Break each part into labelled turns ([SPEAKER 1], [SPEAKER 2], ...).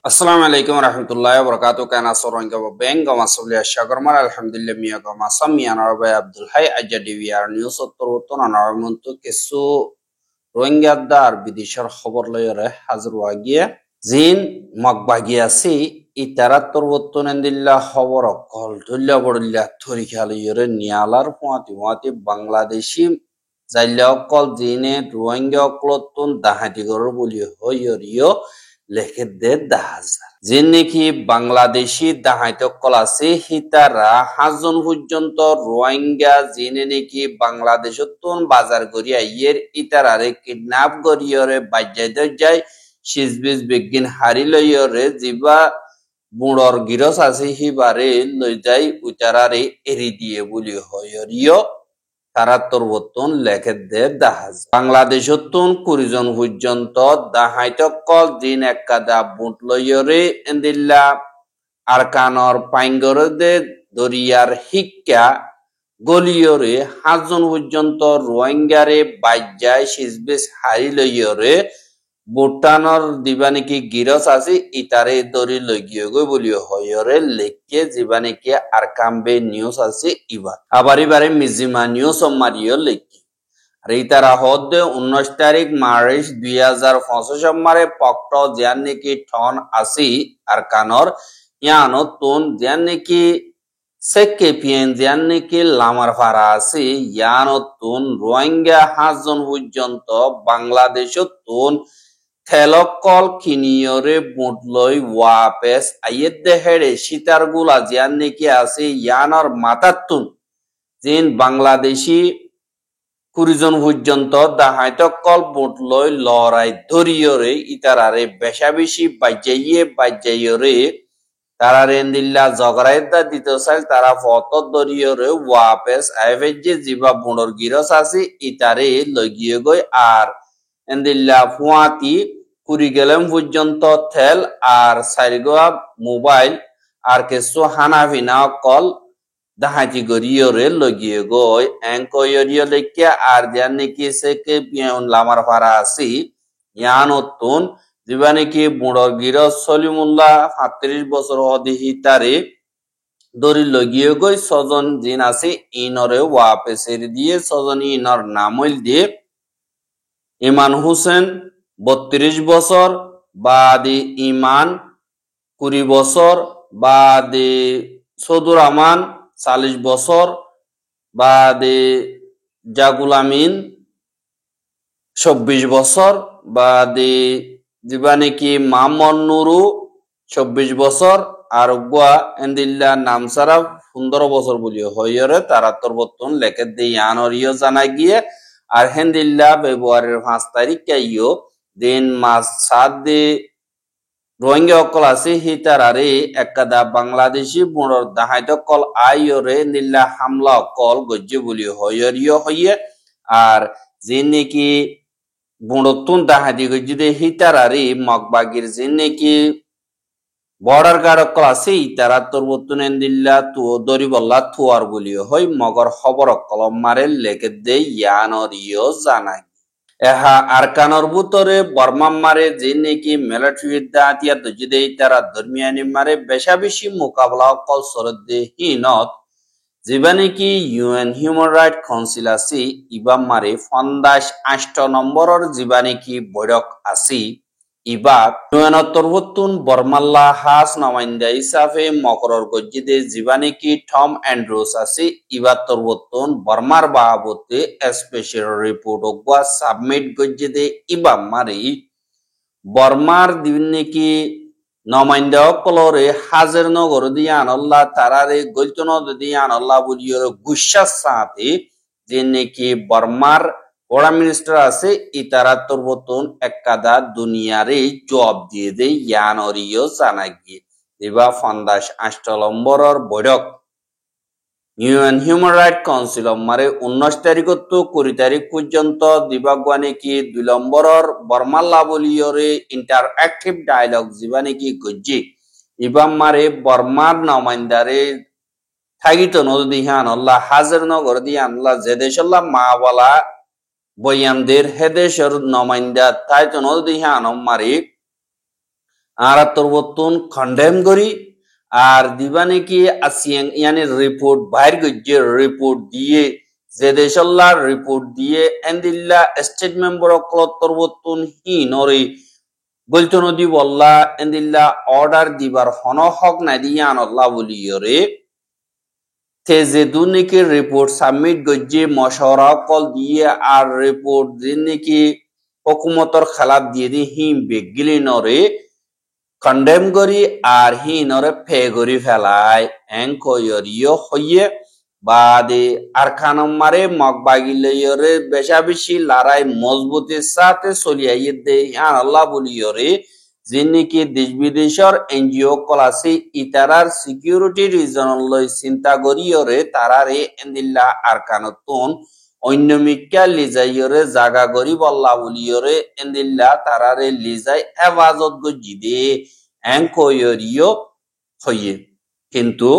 [SPEAKER 1] Assalamu alaikum warahmatullahi wabarakatuh. Kana sorong ka beng ka masuli shagarmar alhamdulillah miya ka masam miya narba Abdul Hay ajadi wir news otto muntu kesu Rohingya dar bidishar খবর লয়রে হাজির ওয়াগিয়া জিন মগবাগিয়াসি ইতারাত্তর বত্তনেন্দিল্লা খবর call ধুল্লা বড়িল্লা থরি খালিয়রে নিয়ালার ফুয়াতি Bangladeshi জাইল্লা call জিনে রোহিঙ্গা অকলতুন দাহাতি গরর বলি হইয়রিও লেখে দে দাহাজা যে নাকি Bangladeshi দাহাইত call আছে হিতারা 5 জন পর্যন্ত রোহিঙ্গা জিনে নাকি বাংলাদেশতুন বাজার করিয়া ইয়ের ইতারারে কিডন্যাপ করিয়রে বাজ্যাইতে যায় সিজবিজ বেগিন হারি লইয়রে জিবা বুড়র গিরস আছে হিবারে লই যাই উতারারে এরি দিয়ে বলি হইয়রিও তারাত্তর বর্তন লেখে দে দাহাজ বাংলাদেশতুন 20 জন পর্যন্ত দাহাইত কল দিন একাদা বুট লইয়রে এন্দিল্লা আরকানর পাইঙ্গরে দে দরিয়ার হিক্কা গলিয়রে 5 জন পর্যন্ত রোহিঙ্গারে বাজ্যায় সিজবেস হারি লইয়রে ভুটানর দিবানিকি গিরস আছে ইতারে দরি লগিয়ে গই বলিও হয়রে লেখকে জীবানিকি আরকামবে নিউজ আছে ইবা আবার এবারে মিজিমা নিউজ মারিও লেখকি আর ইতারা হদ্দে 19 তারিখ মার্চ 2025 মারে পক্ট জিয়ান নাকি ঠন আসি আরকানর ইয়ানো তুন জিয়ান নাকি সেকে পিএন জিয়ান নাকি লামার ফারা আছে ইয়ানো তুন রোহিঙ্গা 5 জন পর্যন্ত বাংলাদেশত তুন থেলকল কিনিয়রে বুটলই ওয়াপেস আইয়ের দেহেরে সীতার গুলা জিয়ান নাকি আছে ইয়ানর মাতাতুন জিন বাংলাদেশি 20 জন পর্যন্ত দাহাইতকল বুটলই লড়াই ধরিয়রে ইতারারে বেশা বেশি বাজ্যাইয়রে তারারে এন্দিল্লা জগরাইদা দিত চাইল তারা ফত ধরিয়রে ওয়াপেস আইভেজে জিবা বুড়র গিরস আছে ইতারে লগিয়ে গই আর এন্দিল্লা ফুয়াতি কুড়িগেলেম পর্যন্ত থেল আর সাইরগোয়া মোবাইল আর কিছু হানাফিনা কল দাহাতি গরিয়রে লগিয়ে গই এঙ্কয়রিয় লেখকে আর যান নাকি সেকে পিয়ন লামার ফারা আছি ইয়ানতুন জিবা নাকি বুড়র গিরস সলিমুল্লাহ 37 বছর অধিহি তারে দরি লগিয়ে গই 6 জন জিন আছে ইনরে ওয়াপেসের দিয়ে 6 জন ইনর নামইল দিয়ে ইমান হোসেন 32 বছর বাদে ইমান 20 বছর বাদে সদুর আমান 40 বছর বাদে জাগুল আমিন 26 বছর বাদে দিবানিকি মামন নুরু 26 বছর আর গুয়া এন্দিল্লা নামসারা 15 বছর বলি হইরে তারাত্তর বর্তন লেখে দিয়ে ইয়ানরিও জানা গিয়ে আর হেন্দিল্লা ফেব্রুয়ারির 5 তারিখ কাইও দিন মাস 7 দে রোহিঙ্গা অকল আছে হিতারারে একাদা বাংলাদেশি বুড়র দাহাইত কল আইয়রে নিল্লা হামলা কল গজ্জে বলি হইয়রিও হইয়ে আর যে নাকি বুড়তুন দাহাদি গজ্জে দে হিতারারে মগবাগির যে নাকি বর্ডার গার্ড অকল আছে ইতারা তোর বর্তন এন্দিল্লা তু দরিবল্লা থুয়ার বলিও হই মগর খবর কলম মারে লেখে দে ইয়ানরিও জানাই এহা আরকানর ভিতরে বর্মাম মারে যে নাকি মিলিটারির দাঁতিয়া দজিদে তারা ধর্মিয়ানি মারে বেশা বেশি মোকাবলা কল সরদে হিনত যেবা নাকি ইউএন হিউম্যান রাইট কাউন্সিল আছে ইবা মারে 58 নম্বরের যেবা নাকি বৈঠক আছে ইবা ইউএন তরবতুন বর্মাল্লা হাস নমাইন্দা হিসাবে মকরর গজ্জিদে যেবা নাকি টম অ্যান্ড্রুস আছে ইবা তরবতুন বর্মার বাবতে স্পেশাল রিপোর্ট ওগা সাবমিট গজ্জিদে ইবা মারি বর্মার দিন নাকি নমাইন্দা কলরে হাজার নগর দিয়ে আনল্লাহ তারারে গলতন দিয়ে আনল্লাহ বলিয়র গুসার সাথে যে নাকি বর্মার বড়া মিনিস্টার আছে ইতারা তরবতন একাদা দুনিয়ারে জবাব দিয়ে দেয় ইয়ানরিও জানা গিয়ে এবা 58 নম্বরের বৈঠক ইউএন হিউম্যান রাইট কাউন্সিল মারে 19 তারিখ তো 20 তারিখ পর্যন্ত দিবাগুয়া নাকি 2 নম্বরের বর্মাল্লা বলিয়রে ইন্টারঅ্যাক্টিভ ডায়লগ জিবা নাকি গজ্জি ইবা মারে বর্মার নমাইন্দারে থাকিত নদিহান আল্লাহ হাজার নগর দিয়ে আল্লাহ যে দেশাল্লাহ মাওয়ালা বয়ামদের হেদেশের নমাইন্দা তাই তো নদিহান মারে ara torbotun condemn gori আর দিবা নাকি আসিয়াং ইয়ানি রিপোর্ট বাইর গজ্জে রিপোর্ট দিয়ে যে দেশল্লার রিপোর্ট দিয়ে এন্দিল্লা স্টেট মেম্বার অকলত তরবতুন হি নরে বলতো নদী বল্লা এন্দিল্লা অর্ডার দিবার হন হক না দিয়া আনল্লা বলিয়রে তে যে দুনিকি রিপোর্ট সাবমিট গজ্জে মশওয়ারা কল দিয়ে আর রিপোর্ট দিন নাকি হুকুমতর খেলাফ দিয়ে দি হিম বেগিলি নরে কন্ডেম করি আর হি নরে ফে করি ফেলায় এং কইরিও হইয়ে বাদে আর খানম মারে মগ বাগিলরে বেশা বেশি লড়াই মজবুতির সাথে চলিয়াইয়ে দে ইয়ান আল্লাহ বলিয়রে যিনিকি দেশ বিদেশর এনজিও কলাসি ইতারার সিকিউরিটি রিজন লই চিন্তা করিয়রে তারারে এন্দিল্লা আর কানতুন অন্য মিক্কা লিজাইয়রে জাগা গরি বল্লা বলিয়রে এন্দিল্লা তারারে লিজাই হেফাজত গজি দে এং কইরিও হইয়ে কিন্তু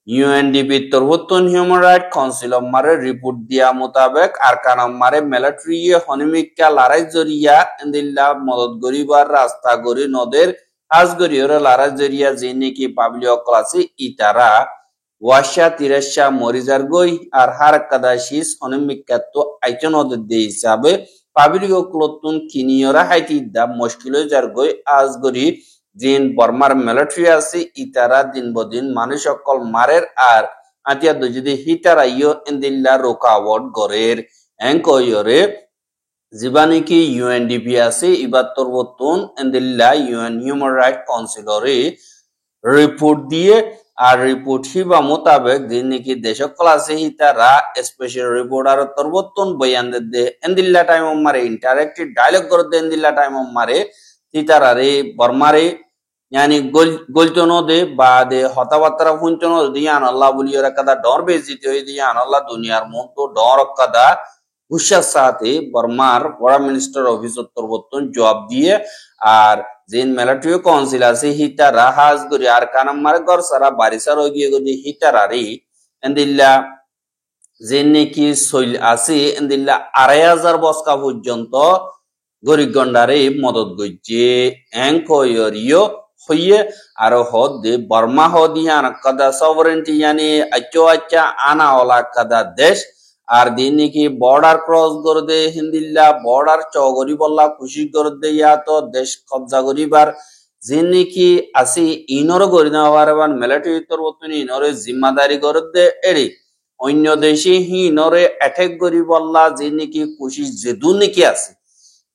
[SPEAKER 1] ইউএনডিপি তরবতন হিউম্যান রাইট কাউন্সিল মারে রিপোর্ট দিয়া মোতাবেক আরকান মারে মিলিটারি হনিমিকা লড়াই জরিয়া এন্দিল্লা মদত গরিবার রাস্তা গরি নদের আজ গরিয়র লড়াই জরিয়া যে নাকি পাবলিক ক্লাসে ইতারা ওয়াশা তিরাশা মরিজার গই আর হার কাদাশিস হনিমিকা তো আইচন নদের দে হিসাবে পাবলিক ক্লতুন কিনিয়রা হাইতি দা মুশকিল যার গই আজ গরি জিন বর্মার মিলিটারি আছে ইতারা দিন বদিন মানুষ সকল মারের আর আতিয়া যদি হিতারা ইয় এন্দিল্লা রোকাওয়াট গরের এঙ্কয়রে জীবানিকি ইউএনডিপি আছে ইবার তরবতুন এন্দিল্লা ইউএন হিউম্যান রাইট কাউন্সিলরে রিপোর্ট দিয়ে আর রিপোর্ট হিবা মোতাবেক দিন নাকি দেশ সকল আছে হিতারা স্পেশাল রিপোর্টার তরবতুন বয়ান দে এন্দিল্লা টাইম মারে ইন্টারেক্টিভ ডায়লগ করে দে এন্দিল্লা টাইম মারে হিতারারে বর্মারে यानी गोलचनो दे बादे हतावतरा फुंचनो दियान अल्लाह बुलियरा कदा डर बेजित होई दियान अल्लाह दुनियार मन तो डर कदा हुशा साथे बर्मार बड़ा मिनिस्टर ऑफिस तोरबतन जवाब दिए আর জিন মিলিটারি কাউন্সিল আছে হিতা রাহাজ গরি আর কানাম মারে গর সারা বারিসার হই গিয়ে গদি হিতা রারি এন্দিল্লা জিন নাকি সইল আছে এন্দিল্লা ২৫০০ বস্কা পর্যন্ত গরিব গন্ডারে মদত গইছে এঙ্কয়রিও হইয়ে আর হদ দে বর্মা হদিয়ান কদা সভারেন্টি यानी আচ্চো আচ্চা আনা ওলা কদা দেশ আর দিন নাকি বর্ডার ক্রস করে দে হিন্দিল্লা বর্ডার চগরি বল্লা খুশি করে দে ইয়া তো দেশ কবজা করিবার জিন নাকি আসি ইনর গরি না হওয়ার মিলিটারি তরবতনি ইনরে জিম্মাদারি করে দে এরি অন্য দেশে হি ইনরে অ্যাটাক করি বল্লা জিন নাকি খুশি যেদু নাকি আছে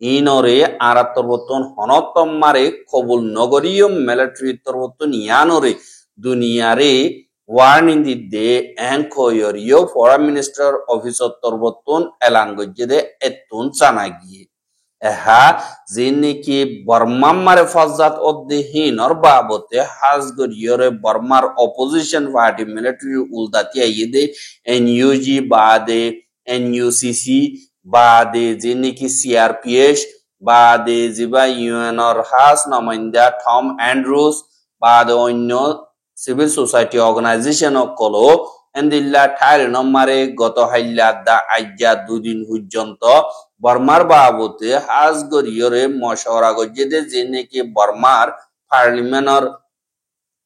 [SPEAKER 1] ইনরে আরা তরবতন হনতম মারে কবুল নগরীয় মিলিটারি তরবতন ইয়ানরে দুনিয়ারে ওয়ার্নিং দিদে এঙ্কয়রিও ফরেন মিনিস্টার অফিস তরবতন এলান গজ্জে দে এতুন চানা গিয়ে এহা যিনিকি বর্মার মারে ফজাত অদ্দিহীনর বাবতে হাজ গরিয়রে বর্মার অপোজিশন পার্টি মিলিটারি উলদাতি আইদে এনইউজি বাদে এনইউসিসি বাদে যিনিকি সিআরপিএস বাদে জিবা ইউএনর হাস নমাইন্দা টম অ্যান্ড্রুস বাদে অন্য সিভিল সোসাইটি অর্গানাইজেশন কলো এন্দিল্লা ঠাইল নম্বরে গত হাইল্লা দা আজ্জা দুদিন পর্যন্ত বর্মার বাবতে হাজ গরিয়রে মশওয়ারা গজ্জে দে যে নাকি বর্মার পার্লিমেন্টর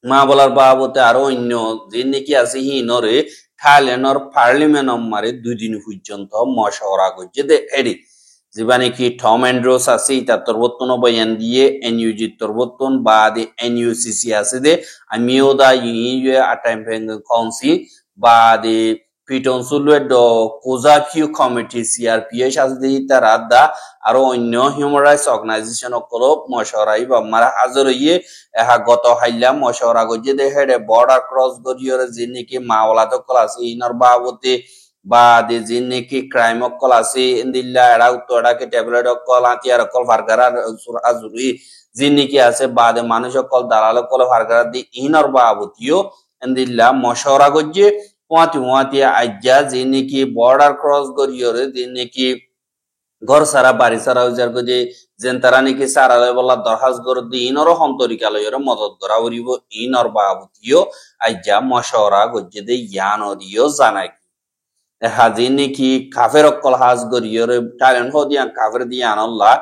[SPEAKER 1] মা বলার বাবতে আরো অন্য যে নাকি আছে হিনরে থাইল্যান্ডর পার্লিমেন্ট মারে 2 দিন পর্যন্ত মশওয়ারা গজ্জে দে এডি যেবানি কি টম অ্যান্ড্রোস আছে ইতা তরবতন বয়ান দিয়ে এনইউজি তরবতন বাদে এনইউসিসি আছে দে আমিও দা ইউএ আটাইম কাউন্সিল বাদে পিটন সুলুয়ে ড কোজাকিউ কমিটি সিআরপিএস আছে দে ইতা রাদা আরো অন্য হিউম্যান রাইটস অর্গানাইজেশন কলো মশওয়ারাই বা মারা হাজার ইয়ে এহা গত হাইলা মশওয়ারা গজ্জে দে হেডে বর্ডার ক্রস গরিয়র যিনি কি মাওলা তো ক্লাসে ইনর বাবতে বাদে যিনি কি ক্রাইম অকল আছে ইন্দিল্লা এরা উত্তরাকে ট্যাবলেট অকল আতিয়ার অকল ফারগারা আজুরি যিনি কি আছে বাদে মানুষ অকল দালাল অকল ফারগারা দি ইনর বাবতিও ইন্দিল্লা মশওয়ারা গজ্জে পোয়াতি আজ্জা যিনি কি বর্ডার ক্রস গরিয়রে যিনি কি ঘর সারা বাড়ি সারা উজার গজে যেন তারা নাকি সারালে বলা দরখাস্ত করে দি ইনর হন্তরিকালয়ের মদত করা উরিব ইনর বাবতিও আজ্জা মশওয়ারা গজ্জে দে ইয়ান দিও জানাই হাজি নাকি কাফের অকল হাজ গরিয়রে টাইলেন্ড হদিয়ান কাফের দিয়ান আল্লাহ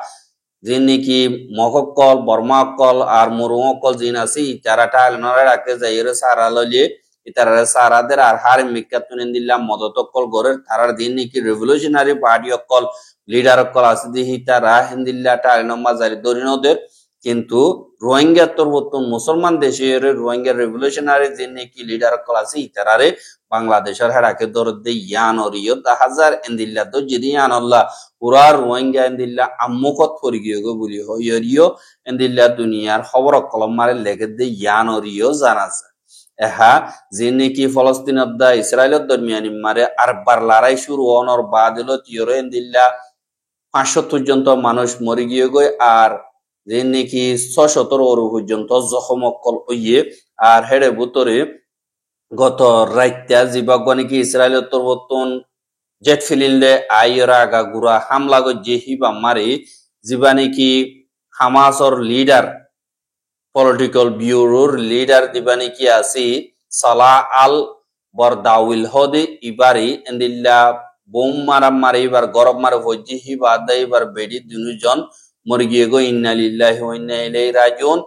[SPEAKER 1] যে নাকি মককল বর্মাকল আর মুরুমকল জিন আছে ইতারা টাইলনরে রাখতে যাইরে সারা লইলে ইতারা সারাদের আর হার মিকাতুন দিল্লাহ মদতকল গরের তারার দিন নাকি রেভলিউশনারি পার্টি অকল লিডার অকল আছে দি হিতারা হিন্দিল্লাহ টাইলন মাজারি দরিনদের কিন্তু রোহিঙ্গা তরবতন মুসলমান দেশের রোহিঙ্গা রেভলিউশনারি যে নাকি লিডার অকল আছে ইতারারে বাংলাদেশের হেরাকে দরদে ইয়ান অরিয় দা হাজার এন্দিল্লা তো যদি আনল্লাহ পুরা রোহিঙ্গা এন্দিল্লা আম্মুকত পরি গিয়ে বলি হইয়রিও এন্দিল্লা দুনিয়ার খবর কলম মারে লেগে দে ইয়ান অরিয় জানা যায় এহা যে নাকি ফলস্তিনত দা ইসরায়েলের দরমিয়ানি মারে আর বার লড়াই শুরু হওয়ার বাদ হলো তিয়রে এন্দিল্লা 500 পর্যন্ত মানুষ মরে গিয়ে গই আর যে নাকি 617 পর্যন্ত জখম অকল হইয়ে আর হেড়ে ভিতরে গত রাইত্যা জিবাগবানি কি ইসরায়েলের তরবতন জেট ফিলিলে আইরা আগা গুড়া হামলা গজ্জে হিবা মারি জিবানি কি হামাসর লিডার পলিটিক্যাল ব্যুরোর লিডার দিবানি কি আসি সালাহ আল বরদাউল হদে ইবারি এন্দিল্লা বোম মারি এবার গরব মারে হজ্জি হিবা আদা এবার বেডি দুজন মরে গিয়ে গো ইন্না লিল্লাহি ওয়া ইন্না ইলাইহি রাজিউন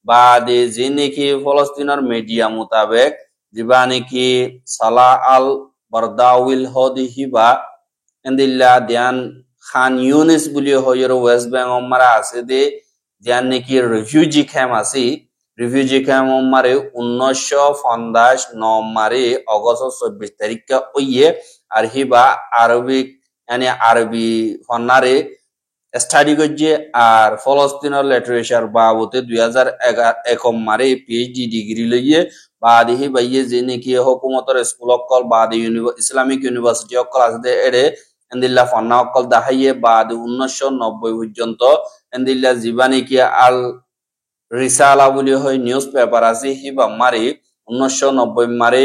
[SPEAKER 1] বাদে যে নাকি ফলস্তিনের মিডিয়া মোতাবেক দিবানি কি সালাহ আল বরদাউল হদে হিবা এন্দিল্লা দিয়ান খান ইউনিস বলি হইর ওয়েস্ট বেঙ্গল মারা আছে দে দিয়ান নাকি রিফিউজি ক্যাম্প আছে রিফিউজি ক্যাম্প মারে 1950 নমারে অগস্ট 24 তারিখে ওইয়ে আর হিবা আরবিক মানে আরবি ফন্নারে স্টাডি করছে আর ফলস্তিনের লিটারেচার বাবতে 2001 মারে পিএইচডি ডিগ্রি লইয়ে বাদ হিবা ইয়ে যে নাকি হুকুমতের স্কুল অকল বাদ ইসলামিক ইউনিভার্সিটি অকল আছে এড়ে এন্দিল্লা ফন্না অকল দাহাইয়ে বাদ 1990 পর্যন্ত এন্দিল্লা জীবানি কি আল রিসালা বলি হয় নিউজ পেপার আছে হিবা মারি 1990 মারে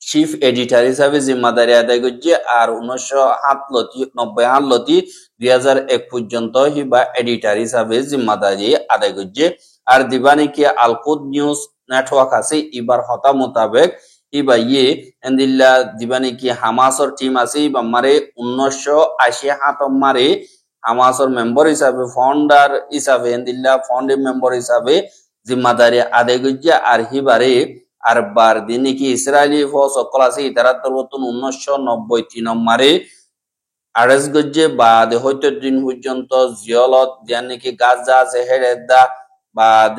[SPEAKER 1] চিফ এডিটর হিসাবে জিম্মাদারি আদায় করছে আর 1990 2001 পর্যন্ত হিবা এডিটর হিসাবে জিম্মাদারি আদায় করছে আর দিবানি কি আলকুদ নিউজ নেটওয়ার্ক আছে এবার হতা মোতাবেক ইবা ইয়ে এন্দিল্লা দিবানি কি হামাসর টিম আছে ইবা মারে 1980 মারে হামাসর মেম্বার হিসাবে ফাউন্ডার হিসাবে এন্দিল্লা ফাউন্ডিং মেম্বার হিসাবে জিম্মাদারি আদায় করছে আর হিবারে আর বার দিন কি ইসরায়েলি ফৌজ সকল আছে ইতারা তরবতন 1993 মারে আরেস গজ্জে বাদ হয়তো দিন পর্যন্ত জিয়লত যান নাকি গাজা আছে হেরেদা বাদ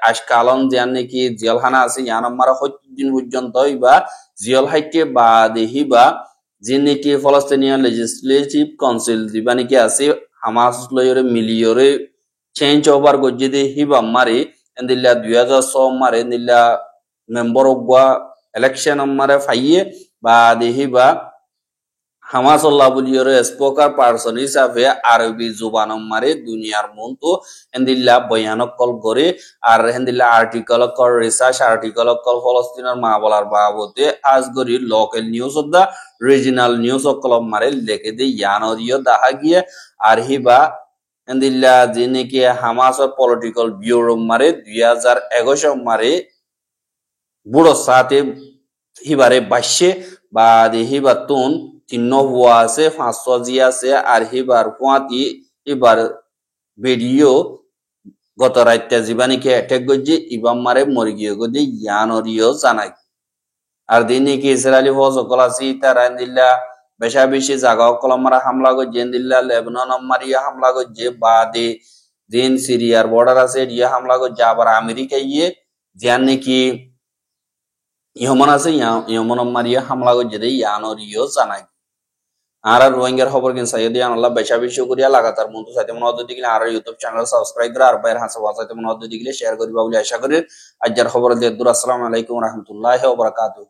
[SPEAKER 1] আশকালন যান নাকি জিয়লখানা আছে ইয়ান মারা হয়তো দিন পর্যন্ত ইবা জিয়ল হাইকে বাদ হিবা যে নাকি ফলস্তিনিয়ান লেজিসলেটিভ কাউন্সিল দিবা নাকি আছে হামাস লয়রে মিলিয়রে চেঞ্জ ওভার গজ্জে দে হিবা মারে এন্দিল্লা 2006 মারে এন্দিল্লা মেম্বার অগবা ইলেকশন মারে ফাইয়ে বা দেহিবা হামাসুল্লাহ বুলিয়রে স্পোকার পারসন হিসাবে আরবি জুবান মারে দুনিয়ার মন্তু এন্দিল্লা বয়ানক কল করে আর হেন্দিল্লা আর্টিকেল কল রিসার্চ আর্টিকেল কল ফলস্তিনের মা বলার বাবতে আজগরি local news of the regional news অকল মারে লেখে দে ইয়ানরিও দাহা গিয়ে আর হিবা এন্দিল্লা যে নাকি হামাসর পলিটিক্যাল ব্যুরো মারে 2021 মারে বুড়ো সাথে হিবারে বাইশে বা হিবার তুন 3 হুয়া আছে 500 জি আছে আর হিবার ফুয়াতি এবার ভিডিও গত রাইতে জীবানিকে অ্যাটাক করছে ইবাম মারে মরে গিয়ে গদি ইয়ানরিও জানাই আর দিনে কি ইসরায়েলি ফৌজ সকল আছে তারা দিল্লা বেশা বেশি জায়গা সকল মারা হামলা করছে দিল্লা লেবানন মারিয়া হামলা করছে বাদে দিন সিরিয়ার বর্ডার আছে ইয়া হামলা করছে আবার আমেরিকা গিয়ে যান নাকি ইহমন আছে ইহমন মারিয়া হামলা করছে দে ইয়ানরিও জানাই আর রোহিঙ্গার খবর কিন সাইদি আল্লাহ বেশা বেশি করিয়া লাগাতার মতো সাথে মনে হতে দিলে আর ইউটিউব চ্যানেল সাবস্ক্রাইব করে আর বাইরে হাসা ওয়াসাইতে মনে হতে দিলে শেয়ার করিবা বলে আশা করি আজকের খবর দিয়ে আসসালামু আলাইকুম ওয়া রাহমাতুল্লাহি ওয়া বারাকাতুহু